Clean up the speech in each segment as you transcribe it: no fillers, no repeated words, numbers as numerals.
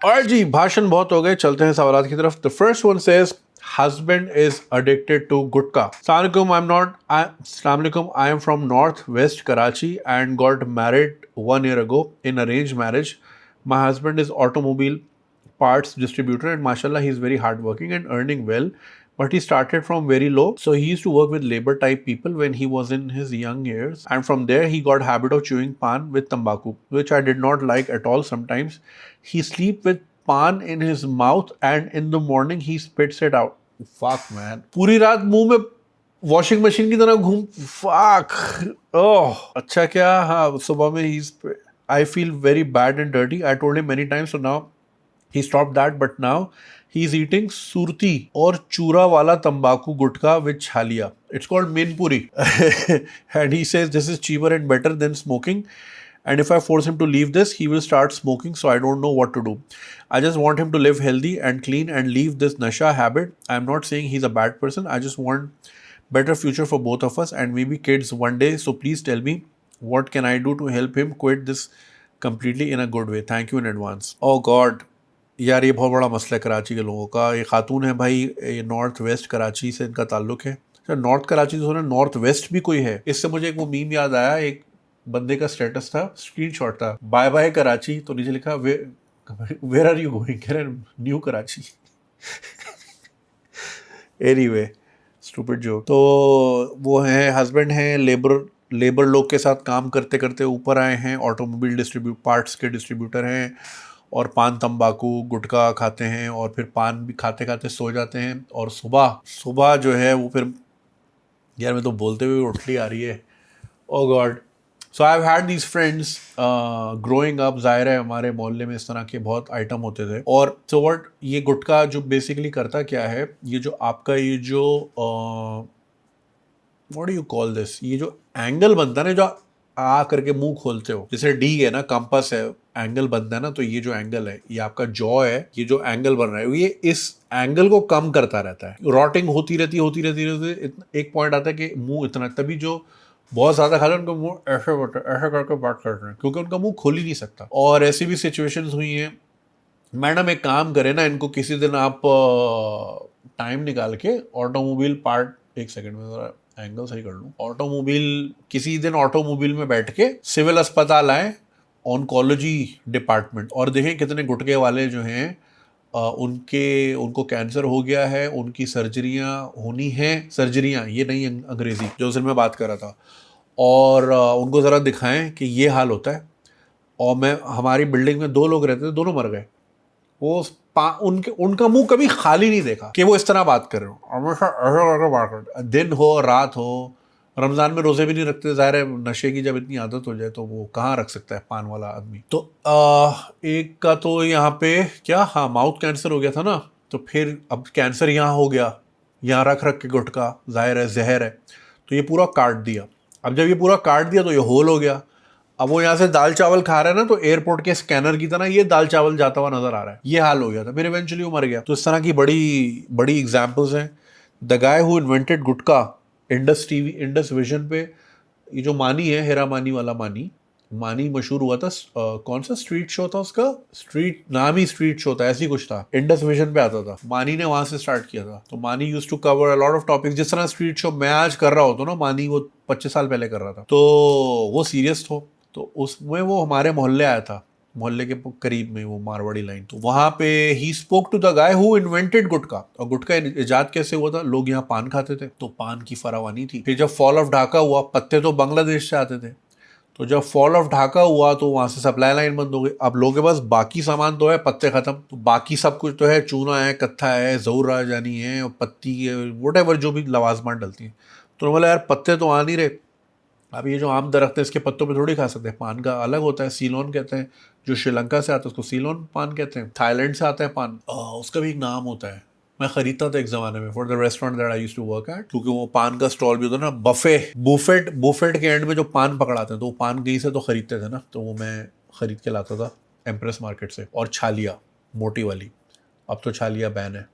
और जी भाषण बहुत हो गए, चलते हैं सवालात की तरफ। The first one says husband is addicted to gutka. Assalamualaikum, I am from northwest Karachi and got married 1 year ago in arranged marriage. My husband is automobile parts distributor and mashallah he is very hardworking and earning well, but he started from very low. So he used to work with labor type people when he was in his young years, and from there he got habit of chewing pan with tambaku, which I did not like at all. Sometimes he sleep with pan in his mouth and in the morning he spits it out. Fuck man, पूरी रात मुंह में washing machine की तरह घूम। fuck, ओह अच्छा क्या, हाँ सुबह में ही I feel very bad and dirty. I told him many times, so now he stopped that, but now he's eating surti or chura wala tambaku gutka with chalia. It's called mainpuri. And he says this is cheaper and better than smoking. And if I force him to leave this, he will start smoking. So I don't know what to do. I just want him to live healthy and clean and leave this nasha habit. I'm not saying he's a bad person. I just want better future for both of us and maybe kids one day. So please tell me what can I do to help him quit this completely in a good way. Thank you in advance. Oh God. यार ये बहुत बड़ा मसला है कराची के लोगों का। ये खातून है भाई, ये नॉर्थ वेस्ट कराची से इनका ताल्लुक है। अच्छा, नॉर्थ कराची से थोड़ा नॉर्थ वेस्ट भी कोई है। इससे मुझे एक वो मीम याद आया, एक बंदे का स्टेटस था, स्क्रीनशॉट था, बाय बाय कराची, तो नीचे लिखा वेयर आर यू गोइंग, कह रहे new Karachi. Anyway stupid joke. तो वो हैं, हस्बैंड हैं, लेबर लोग के साथ काम करते करते ऊपर आए हैं, ऑटोमोबाइल पार्ट्स के डिस्ट्रीब्यूटर हैं, और पान तंबाकू गुटखा खाते हैं, और फिर पान भी खाते खाते सो जाते हैं, और सुबह सुबह जो है वो फिर, यार मैं तो बोलते हुए उठली आ रही है। Oh God. So I have had these friends growing up. जाहिर है हमारे मोहल्ले में इस तरह के बहुत आइटम होते थे। और सो व्हाट ये गुटखा जो बेसिकली करता क्या है, ये जो आपका ये जो what do you call this, ये जो एंगल बनता है ना, जो आ करके मुंह खोलते हो, जैसे डी है ना, कंपास है, एंगल बनता है ना, तो ये जो एंगल है, ये आपका जॉ है, ये जो एंगल बन रहा है, ये इस एंगल को कम करता रहता है। रॉटिंग होती रहती, एक पॉइंट आता है कि मुंह इतना, तभी जो बहुत ज्यादा खाते हैं उनका मुंह ऐसे होता है, ऐसे करके बात करते हैं, क्योंकि उनका मुंह खोल ही नहीं सकता। और ऐसी भी सिचुएशंस हुई हैं। मैडम एक काम करें ना, इनको किसी दिन आप टाइम निकाल के ऑटोमोबाइल पार्ट, एक सेकंड में जरा एंगल सही कर लूं, ऑटोमोबाइल, किसी दिन ऑटोमोबाइल में बैठ के सिविल अस्पताल आए, ऑन्कोलॉजी डिपार्टमेंट, और देखें कितने गुटके वाले जो हैं उनको कैंसर हो गया है, उनकी सर्जरियां होनी हैं, सर्जरियां ये नहीं अंग्रेजी जो उस दिन मैं बात कर रहा था, और उनको ज़रा दिखाएं कि ये हाल होता है। और हमारी बिल्डिंग में 2 लोग रहते थे, दोनों मर गए। वो उनका मुंह कभी खाली नहीं देखा कि वो इस तरह बात कर रहे हो, हमेशा ऐसे करके बात करते, दिन हो रात हो। रमजान में रोजे भी नहीं रखते, जाहिर है नशे की जब इतनी आदत हो जाए तो वो कहाँ रख सकता है पान वाला आदमी। तो एक का तो यहाँ पे क्या, हाँ माउथ कैंसर हो गया था ना, तो फिर अब कैंसर यहाँ हो गया, यहाँ रख रख के गुटखा, जाहिर है जहर है, तो ये पूरा काट दिया। अब जब ये पूरा काट दिया तो ये होल हो गया। अब वो यहाँ से दाल चावल खा रहा है ना, तो एयरपोर्ट के स्कैनर की तरह ये दाल चावल जाता हुआ नजर आ रहा है। ये हाल हो गया था, फिर इवेंचुअली वो मर गया। तो इस तरह की बड़ी बड़ी एग्जांपल्स हैं। The guy who invented gutka, Indus TV, Indus vision पे, ये जो मानी है, हेरा मानी वाला मानी, मानी मशहूर हुआ था। कौन सा स्ट्रीट शो था उसका, स्ट्रीट नाम ही स्ट्रीट शो था, ऐसी कुछ था, इंडस विजन पे आता था। मानी ने वहां से स्टार्ट किया था। तो money used to cover a lot of topics, जिस तरह स्ट्रीट शो मैं आज कर रहा होता ना, मानी वो 25 साल पहले कर रहा था। तो वो सीरियस था, तो उसमें वो हमारे मोहल्ले आया था, मोहल्ले के करीब में वो मारवाड़ी लाइन, तो वहां पे ही spoke to the guy who invented gutka. और गुटका इजाद कैसे हुआ था, लोग यहाँ पान खाते थे तो पान की फरावानी थी। फिर जब फॉल ऑफ ढाका हुआ, पत्ते तो बांग्लादेश से आते थे, तो जब फॉल ऑफ ढाका हुआ तो वहां से सप्लाई लाइन बंद हो गई। अब लोगों के पास बाकी सामान तो है, पत्ते खत्म, तो बाकी सब कुछ तो है, चूना है, कत्था है, जहूर राजानी है, और पत्ती है, वट जो भी लवाजमान डलती है। तो बोला यार पत्ते तो आ नहीं रहे, अब ये जो आम दरख्त है इसके पत्तों पे थोड़ी खा सकते हैं, पान का अलग होता है, सीलोन कहते हैं, जो श्रीलंका से आता है उसको सीलोन पान कहते हैं, थाईलैंड से आता है पान, उसका भी एक नाम होता है। मैं खरीदता था एक ज़माने में for the restaurant that I used to work at, क्योंकि वो पान का स्टॉल भी होता है ना, बुफेट के एंड में जो पान पकड़ाते हैं, तो वो पान कहीं से तो खरीदते थे ना, तो वो मैं खरीद के लाता था एम्प्रेस मार्केट से। और छालिया मोटी वाली, अब तो छालिया बैन है,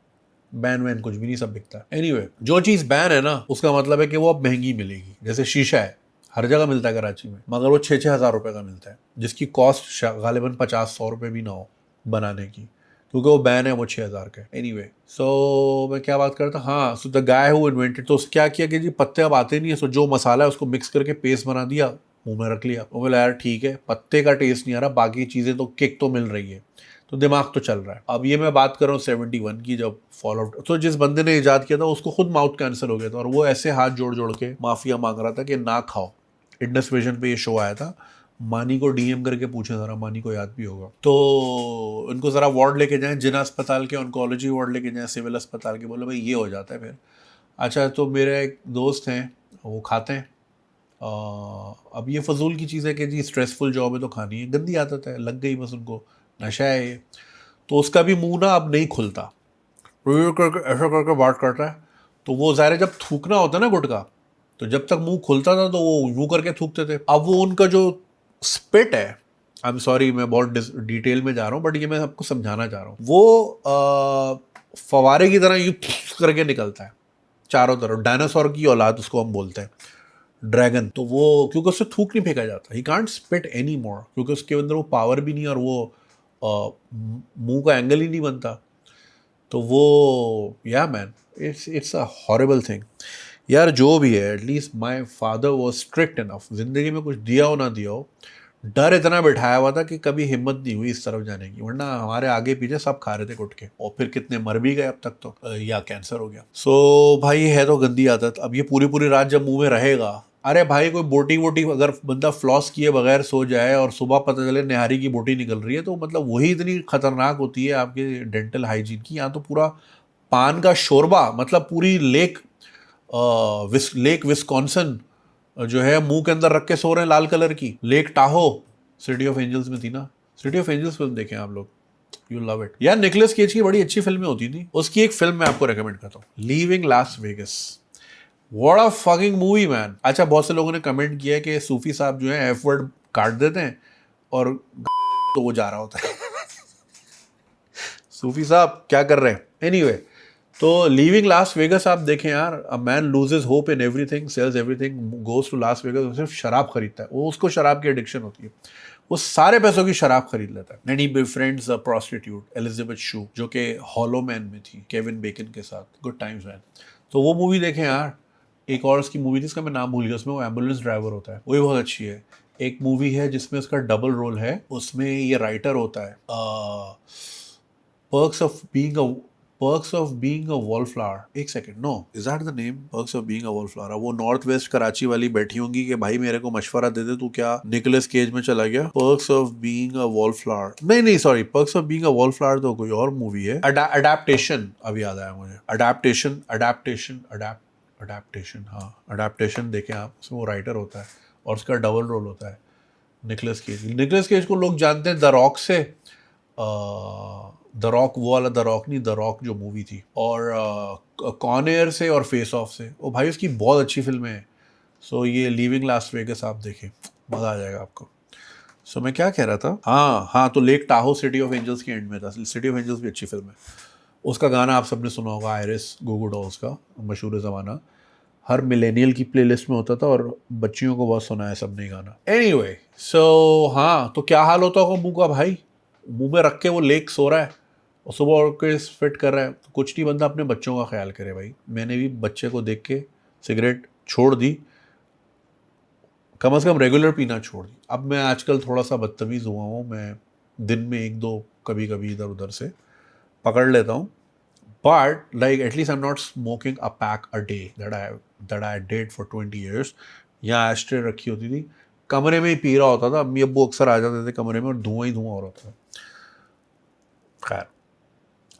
बैन वैन कुछ भी नहीं, सब बिकता है। एनीवे, जो चीज़ बैन है ना, उसका मतलब है कि वो अब महंगी मिलेगी। जैसे शीशा है, हर जगह मिलता है कराची में, मगर वो 6-6 हज़ार रुपये का मिलता है, जिसकी कॉस्ट गालिबन 50-100 रुपये भी ना हो बनाने की। क्योंकि वो बैन है, वो 6,000 का। एनीवे, सो मैं क्या बात करता, हाँ, so the guy who invented, तो क्या किया कि जी पत्ते अब आते नहीं है, सो जो मसाला है उसको मिक्स करके पेस्ट बना दिया, मुंह में रख लिया। वो बोला यार ठीक है, पत्ते का टेस्ट नहीं आ रहा, बाकी चीज़ें तो किक तो मिल रही है, तो दिमाग तो चल रहा है। अब ये मैं बात कर रहा हूँ 71 की, जब फॉल आउट, तो जिस बंदे ने ईजाद किया था उसको खुद माउथ कैंसर हो गया था, और वो ऐसे हाथ जोड़ जोड़ के माफिया मांग रहा था कि ना खाओ। इंडस विजन पे ये शो आया था, मानी को डीएम करके पूछे जरा, मानी को याद भी होगा। तो उनको ज़रा वार्ड लेके जाएं, जिना अस्पताल के ऑन्कोलॉजी वार्ड लेके जाएं, सिविल अस्पताल के, बोले भाई ये हो जाता है फिर। अच्छा, तो मेरे एक दोस्त हैं, वो खाते हैं। अब ये फजूल की चीज़ है कि जी स्ट्रेसफुल जॉब है तो खानी है, गंदी आदत है, लग गई बस उनको, नशा है ये। तो उसका भी मुंह ना अब नहीं खुलता, करके ऐसा करके बात करता है। तो वो ज़ाहिर है जब थूकना होता है ना गुटखा, तो जब तक मुंह खुलता था तो वो यूं करके थूकते थे। अब वो उनका जो स्पिट है, आई एम सॉरी मैं बहुत डिटेल में जा रहा हूँ, बट ये मैं आपको समझाना चाह रहा हूँ, वो फवारे की तरह यूं करके निकलता है चारों तरफ। डायनासोर की औलाद उसको हम बोलते हैं, ड्रैगन। तो वो क्योंकि उससे थूक नहीं फेंका जाता, he can't spit any more, क्योंकि उसके अंदर वो पावर भी नहीं, और वो मुंह का एंगल ही नहीं बनता। तो वो या man, it's a horrible thing यार। जो भी है, at least my father was strict enough, जिंदगी में कुछ दिया हो ना दिया हो, डर इतना बिठाया हुआ था कि कभी हिम्मत नहीं हुई इस तरफ जाने की, वरना हमारे आगे पीछे सब खा रहे थे गुट के, और फिर कितने मर भी गए अब तक तो, या कैंसर हो गया। सो भाई है तो गंदी आदत। अब ये पूरी पूरी रात जब मुंह में रहेगा, अरे भाई कोई बोटी वोटी अगर बंदा फ्लॉस किए बगैर सो जाए और सुबह पता चले निहारी की बोटी निकल रही है, तो मतलब वही इतनी खतरनाक होती है आपके डेंटल हाइजीन की। यहाँ तो पूरा पान का शोरबा, मतलब पूरी लेक विस्कॉन्सन जो है मुंह के अंदर रख के सो रहे हैं, लाल कलर की Lake Tahoe, City of Angels में थी ना। सिटी ऑफ एंजल्स फिल्म देखें आप लोग, यू लव इट यार। निकोलस केज की बड़ी अच्छी फिल्में होती थी। उसकी एक फिल्म मैं आपको रेकमेंड करता हूँ, leaving Las Vegas. What a fucking movie man. अच्छा, बहुत से लोगों ने कमेंट किया कि सूफी साहब जो है एफ वर्ड काट देते हैं और तो वो जा रहा होता है। सूफी साहब क्या कर रहे हैं। एनीवे, तो लीविंग लास वेगस आप देखें यार। A man loses hope in everything, sells everything, goes to Las Vegas, वो सिर्फ शराब खरीदता है। वो उसको शराब की एडिक्शन होती है, वो सारे पैसों की शराब खरीद लेता है। And he befriends a prostitute Elizabeth Shue, जो कि हॉलो मैन में थी केविन बेकन के साथ, गुड टाइम्स मैन। तो वो मूवी देखें यार। एक और उसकी मूवी थी, इसका मैं नाम भूल गया, उसमें वो एम्बुलेंस ड्राइवर होता है, वो भी बहुत अच्छी है। एक मूवी है जिसमें उसका डबल रोल है, उसमें ये राइटर होता है, perks of being a perks of being a wallflower. एक second, no, is that the name, perks of being a wallflower. वो नॉर्थ वेस्ट कराची वाली बैठी होंगी कि भाई मेरे को मशवरा दे दे, तू क्या निकोलस केज में चला गया। Perks of being a wallflower, नहीं नहीं sorry, perks of being a wallflower तो कोई और मूवी है। अडेप्टेशन, अभी याद आया मुझे, अडेप्टेशन अडेप्टेशन अडेप्टेशन, हाँ अडेप्टेशन देखें आप, उसमें वो राइटर होता है और उसका डबल रोल होता है निकोलस केज। निकोलस केज को लोग जानते हैं द रॉक से, द रॉक, वो वाला द रॉक नहीं, द रॉक जो मूवी थी, और कॉन एयर से और फेस ऑफ से। ओ भाई उसकी बहुत अच्छी फिल्में हैं। सो ये लीविंग लास वेगस आप देखें, मज़ा आ जाएगा आपको। सो मैं क्या कह रहा था, हाँ हाँ, तो Lake Tahoe City of Angels के एंड में था। सिटी ऑफ एंजल्स भी अच्छी फिल्म है। उसका गाना आप सबने सुना होगा, आयरिस गोगो डॉल्स का, मशहूर ज़माना, हर मिलेनियल की प्लेलिस्ट में होता था, और बच्चियों को बहुत सुना है सबने गाना। एनीवे, सो हाँ, तो क्या हाल होता होगा मुंह का भाई, मुंह में रख के वो लेक सो रहा है और सुबह उठ के फिट कर रहा है। तो कुछ नहीं, बंदा अपने बच्चों का ख्याल करे भाई। मैंने भी बच्चे को देख के सिगरेट छोड़ दी, कम से कम रेगुलर पीना छोड़ दी। अब मैं आजकल थोड़ा सा बदतमीज़ हुआ हूँ, मैं दिन में एक दो कभी कभी इधर उधर से पकड़ लेता हूँ, but like at least I'm not smoking a pack a day that I did for 20 years। यहाँ एस्ट्रे रखी होती थी, कमरे में ही पी रहा होता था। अम्मी अब्बू अक्सर आ जाते थे कमरे में और धुआं ही धुआं हो रहा था। खैर,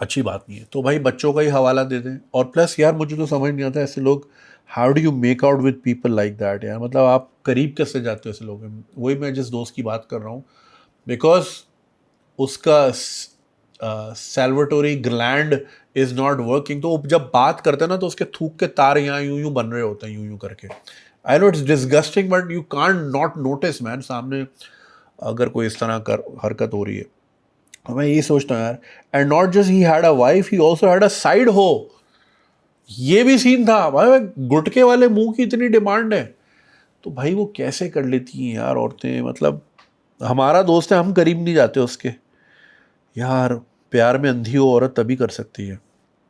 अच्छी बात नहीं है। तो भाई बच्चों का ही हवाला दे दें। और प्लस यार मुझे तो समझ नहीं आता ऐसे लोग, how do you make out with people like that यार। मतलब आप करीब कैसे जाते हो ऐसे लोग। वही मैं जिस दोस्त की बात कर रहा हूँ, बिकॉज उसका सैल्वाटोरी ग्लैंड इज नॉट वर्किंग, तो जब बात करते हैं ना तो उसके थूक के तार यहाँ यूं यूं बन रहे होते हैं, यूं यूं करके। I know it's disgusting, but you can't not notice man, सामने अगर कोई इस तरह कर हरकत हो रही है। मैं यही सोचता हूँ यार, and not just he had a wife, he also had a side हो। ये भी सीन था भाई, गुटके वाले मुंह की इतनी डिमांड है, तो भाई वो कैसे कर लेती हैं यार औरतें। मतलब हमारा दोस्त है, हम करीब नहीं जाते उसके यार। प्यार में अंधी हो औरत तभी कर सकती है.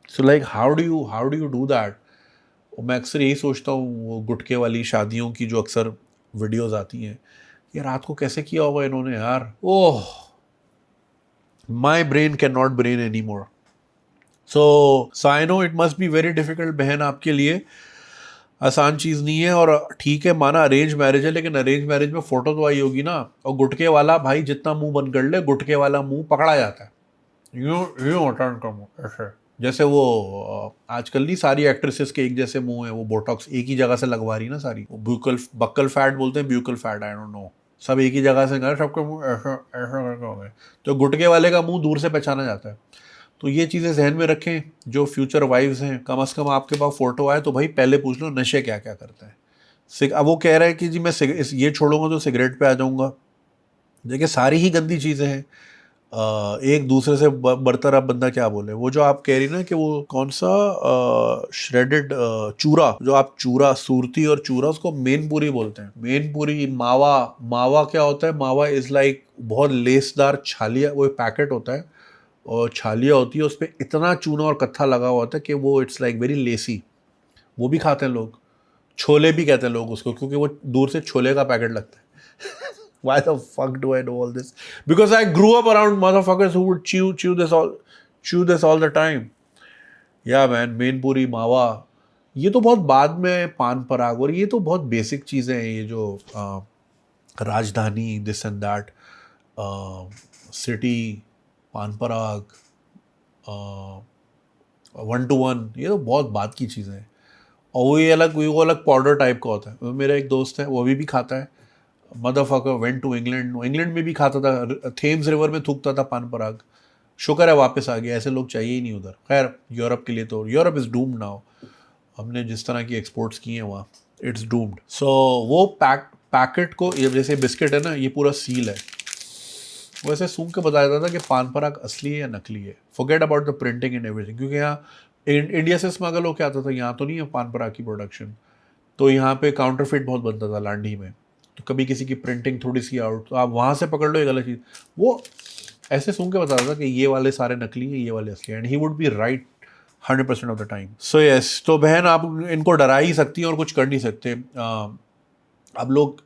So like how do you do that. मैं अक्सर यही सोचता हूँ, वो गुटके वाली शादियों की जो अक्सर वीडियोस आती हैं, ये रात को कैसे किया होगा इन्होंने यार. Oh, my brain can not brain any more. So I know it must be very difficult बहन, आपके लिए आसान चीज़ नहीं है. और ठीक है, माना अरेंज मैरिज है, लेकिन अरेंज मैरिज में फ़ोटो तो आई होगी ना. और गुटके वाला भाई जितना मुंह बंद कर ले, गुटके वाला मुंह पकड़ा जाता है. यूँ यूँ होता है उनका मुंह ऐसे. जैसे वो आजकल नहीं सारी एक्ट्रेसेस के एक जैसे मुंह है, वो बोटॉक्स एक ही जगह से लगवा रही ना सारी. वो ब्यूकल बक्कल फैट बोलते हैं, buccal fat, I don't no. सब एक ही जगह से कर, सबके मुंह ऐसा ऐसा करके हो गए. तो गुटके वाले का मुंह दूर से पहचाना जाता है. तो ये चीज़ें जहन में रखें. जो फ्यूचर वाइफ्स हैं, कम से कम आपके पास फ़ोटो आए तो भाई पहले पूछ लो नशे क्या क्या करते हैं. अब वो कह रहा है कि जी मैं ये छोड़ूंगा तो सिगरेट पे आ जाऊंगा. देखिए सारी ही गंदी चीज़ें हैं. एक दूसरे से बढ़तर अब बंदा क्या बोले. वो जो आप कह रही ना कि वो कौन सा श्रेडेड चूरा, जो आप चूरा, सूरती और चूरा, उसको मेन पूरी बोलते हैं. मेन पूरी, मावा. मावा क्या होता है? मावा इज़ लाइक बहुत लेसदार छालिया, वो एक पैकेट होता है और छालिया होती है, उस पर इतना चूना और कत्था लगा हुआ होता है कि वो इट्स लाइक वेरी लेसी. वो भी खाते हैं लोग. छोले भी कहते हैं लोग उसको, क्योंकि वो दूर से छोले का पैकेट लगता है. Why the fuck do I know all this? Because I grew up around motherfuckers who would chew this all the time. Yeah man, Mainpuri, मावा, ये तो बहुत बाद में पान पराग. और ये तो बहुत बेसिक चीज़ें हैं, ये जो राजधानी, दिस एंड दैट, सिटी, पान पराग, 1 to 1, ये तो बहुत बाद की चीज़ें हैं. और वो अलग पाउडर टाइप का होता है. मेरा एक दोस्त है, वो अभी भी खाता है. Motherfucker went to England. England में भी खाता था, थेम्स रिवर में थूकता था पान पराग. शुक्र है वापस आ गया, ऐसे लोग चाहिए ही नहीं उधर. खैर यूरोप के लिए तो, यूरोप इज़ डूम्ड नाउ. हमने जिस तरह की एक्सपोर्ट्स किए हैं वहाँ, इट्स डूम्ड. सो वो पैकेट को, ये जैसे बिस्किट है ना, ये पूरा सील है. वो ऐसे सूंघ के बताया जाता था कि पान पराग असली है या नकली है. Forget about the printing and everything. क्योंकि यहाँ इंडिया से स्मगल होकर आता था, यहाँ तो नहीं है पान पराग की प्रोडक्शन. तो यहाँ पे काउंटरफिट बहुत बनता था लांडी में. तो कभी किसी की प्रिंटिंग थोड़ी सी आउट, तो आप वहाँ से पकड़ लो, एक अलग चीज़. वो ऐसे सुन के बताता था कि ये वाले सारे नकली हैं, ये वाले असली हैं. And he would be right 100% of the time. So yes, तो बहन आप इनको डरा ही सकती हैं और कुछ कर नहीं सकते. अब लोग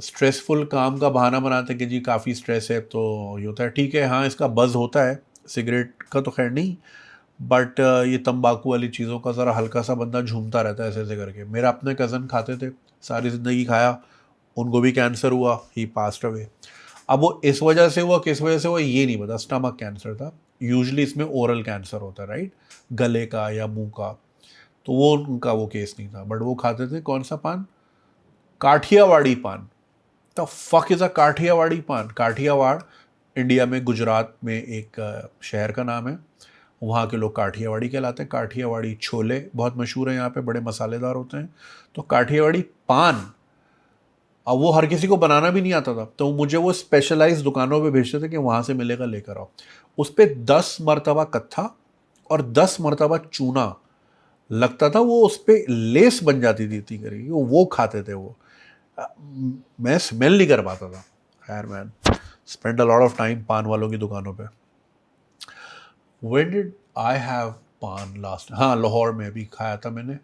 स्ट्रेसफुल काम का बहाना बनाते हैं कि जी काफ़ी स्ट्रेस है तो ये होता है. ठीक है, हाँ इसका बज़ होता है, सिगरेट का तो खैर नहीं, बट ये तंबाकू वाली चीज़ों का ज़रा हल्का सा बंदा झूमता रहता है ऐसे ऐसे करके. मेरा अपने कज़न खाते थे, सारी ज़िंदगी खाया, उनको भी कैंसर हुआ, ही पास्ट अवे. अब वो इस वजह से हुआ, किस वजह से हुआ ये नहीं पता. स्टमक कैंसर था. यूजुअली इसमें ओरल कैंसर होता है, राइट, गले का या मुंह का. तो वो उनका वो केस नहीं था, बट वो खाते थे कौन सा पान? काठियावाड़ी पान. The fuck is a Kathiawadi paan? Kathiawad India में, गुजरात में एक शहर का नाम है. वहाँ के लोग काठियावाड़ी कहलाते हैं. काठियावाड़ी छोले बहुत मशहूर हैं यहाँ पे, बड़े मसालेदार होते हैं. तो काठियावाड़ी पान, अब वो हर किसी को बनाना भी नहीं आता था, तो मुझे वो स्पेशलाइज दुकानों पे भेजते थे कि वहाँ से मिलेगा, लेकर आओ. उस पर 10 मरतबा कत्था और 10 मरतबा चूना लगता था. वो उस पर लेस बन जाती थी इतनी करी, वो खाते थे वो. मैं स्मेल नहीं कर पाता था. खैर man, spend a lot of time पान वालों की दुकानों पे. व्हेन डिड आई हैव पान लास्ट? हाँ, लाहौर में भी खाया था मैंने,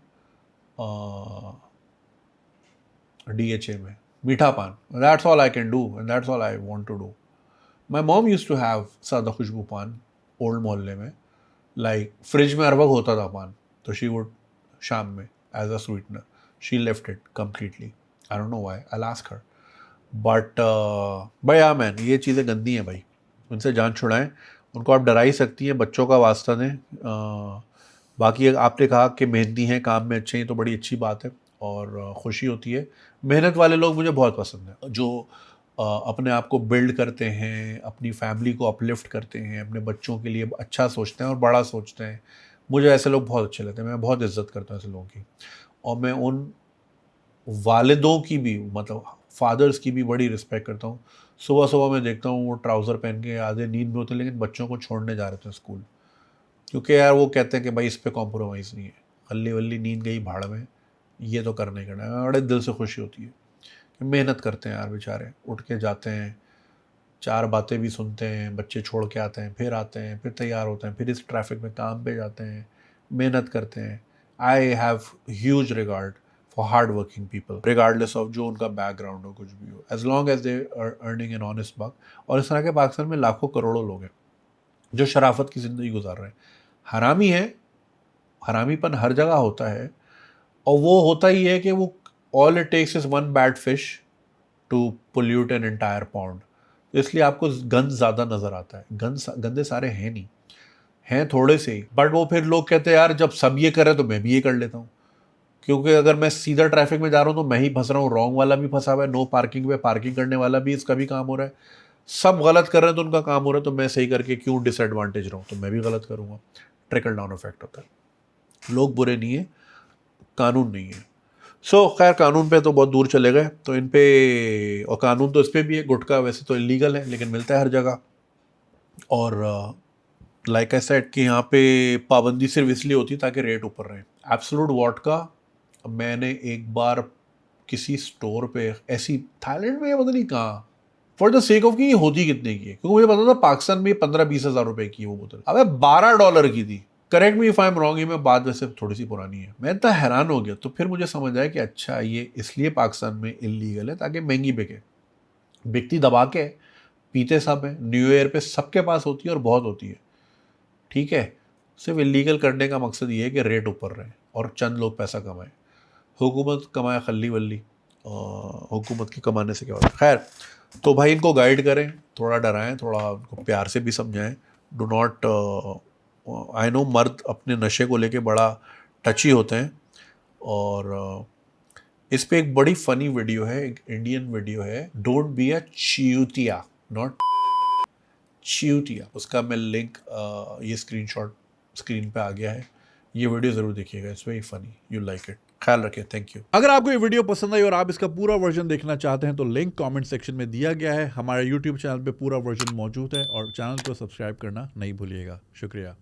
DHA में, मीठा पान. That's all I can do and that's all I want to do. My mom used to have sada khushboo पान ओल्ड मोहल्ले में. लाइक फ्रिज में हर वक्त होता था पान, तो शी वुड शाम में as a sweetener. She left it completely. I don't know why, I will ask her. But भैया मैन, ये चीज़ें गंदी हैं भाई, उनसे जान छुड़ाएं. उनको आप डरा ही सकती हैं, बच्चों का वास्ता दें. बाकी आपने कहा कि मेहनती हैं, काम में अच्छे हैं, तो बड़ी अच्छी बात है और खुशी होती है. मेहनत वाले लोग मुझे बहुत पसंद हैं, जो अपने आप को बिल्ड करते हैं, अपनी फैमिली को अपलिफ्ट करते हैं, अपने बच्चों के लिए अच्छा सोचते हैं और बड़ा सोचते हैं. मुझे ऐसे लोग बहुत अच्छे लगते हैं. मैं बहुत इज्जत करता हूँ ऐसे लोगों की. और मैं उन वालिदों की भी, मतलब फादर्स की भी बड़ी रिस्पेक्ट करता हूँ. सुबह सुबह मैं देखता हूँ वो ट्राउज़र पहन के आधे नींद में होते हैं, लेकिन बच्चों को छोड़ने जा रहे थे स्कूल. क्योंकि यार वो कहते हैं कि भाई इस पे कॉम्प्रोमाइज़ नहीं है, हल्ली वल्ली नींद गई भाड़ में, ये तो करना ही करना है. बड़े दिल से खुशी होती है कि मेहनत करते हैं यार बेचारे, उठ के जाते हैं, 4 बातें भी सुनते हैं, बच्चे छोड़ के आते हैं, फिर तैयार होते हैं, फिर इस ट्रैफिक में काम पे जाते हैं, मेहनत करते हैं। I have huge regard for hard working people, regardless of जो उनका बैकग्राउंड हो, कुछ भी हो, as long as they are earning an honest buck. और इस तरह के पाकिस्तान में लाखों करोड़ों लोग हैं जो शराफत की ज़िंदगी गुजार रहे हैं। हरामी है, हरामीपन हर जगह होता है, और वो होता ही है कि वो all it takes is one bad fish to pollute an entire pond. तो इसलिए आपको गंद ज़्यादा नज़र आता है। गंदे सारे हैं नहीं, हैं थोड़े से ही, बट वो फिर लोग कहते हैं यार जब सब ये कर रहे हैं तो मैं भी ये कर लेता हूँ, क्योंकि अगर मैं सीधा ट्रैफिक में जा रहा हूँ तो मैं ही फंस रहा हूँ, रॉन्ग वाला भी फंसा हुआ है, नो पार्किंग पे पार्किंग करने वाला भी, इसका भी काम हो रहा है, सब गलत कर रहे हैं तो उनका काम हो रहा है, तो मैं सही करके क्यों डिसएडवांटेज रहूँ, तो मैं भी गलत करूँगा। ट्रिकल डाउन इफेक्ट होता है। लोग बुरे नहीं है, कानून नहीं है। खैर कानून पे तो बहुत दूर चले गए, तो इन पे, और कानून तो इस पे भी है, गुटखा वैसे तो इलीगल है लेकिन मिलता है हर जगह। और लाइक आई सेड कि यहाँ पे पाबंदी सिर्फ इसलिए होती है ताकि रेट ऊपर रहे। एब्सोल्यूट वोडका मैंने एक बार किसी स्टोर पे, ऐसी थाईलैंड में या पता नहीं कहाँ, फॉर द सेक ऑफ कि ये होती कितने की है, क्योंकि मुझे पता था पाकिस्तान में 15-20 हज़ार रुपए की है वो बोतल, अबे $12 की थी। Correct me if I am wrong, ये मैं बात वैसे थोड़ी सी पुरानी है। मैं इतना हैरान हो गया, तो फिर मुझे समझ आया कि अच्छा ये इसलिए पाकिस्तान में इलीगल है ताकि महंगी बिके। बिकती दबा के, पीते सब है, न्यू ईयर पे सबके पास होती है और बहुत होती है, ठीक है। सिर्फ इलीगल करने का मकसद ये है कि रेट ऊपर रहे और चंद लोग पैसा कमाएं। हुकूमत कमाए खल्ली वल्ली, हुकूमत के कमाने से क्या होता है। खैर, तो भाई इनको गाइड करें, थोड़ा डराएं, थोड़ा उनको प्यार से भी समझाएं। डू नॉट, आई नो मर्द अपने नशे को लेके बड़ा टची होते हैं, और इस पे एक बड़ी फनी वीडियो है, एक इंडियन वीडियो है, डोंट बी अ च्यूतिया, नॉट च्यूतिया। उसका मैं लिंक, ये स्क्रीनशॉट स्क्रीन पे आ गया है, ये वीडियो ज़रूर देखिएगा, it's very funny, you like it. ख्याल रखें, थैंक यू। अगर आपको ये वीडियो पसंद आई और आप इसका पूरा वर्जन देखना चाहते हैं तो लिंक कमेंट सेक्शन में दिया गया है। हमारे यूट्यूब चैनल पे पूरा वर्जन मौजूद है, और चैनल को सब्सक्राइब करना नहीं भूलिएगा। शुक्रिया।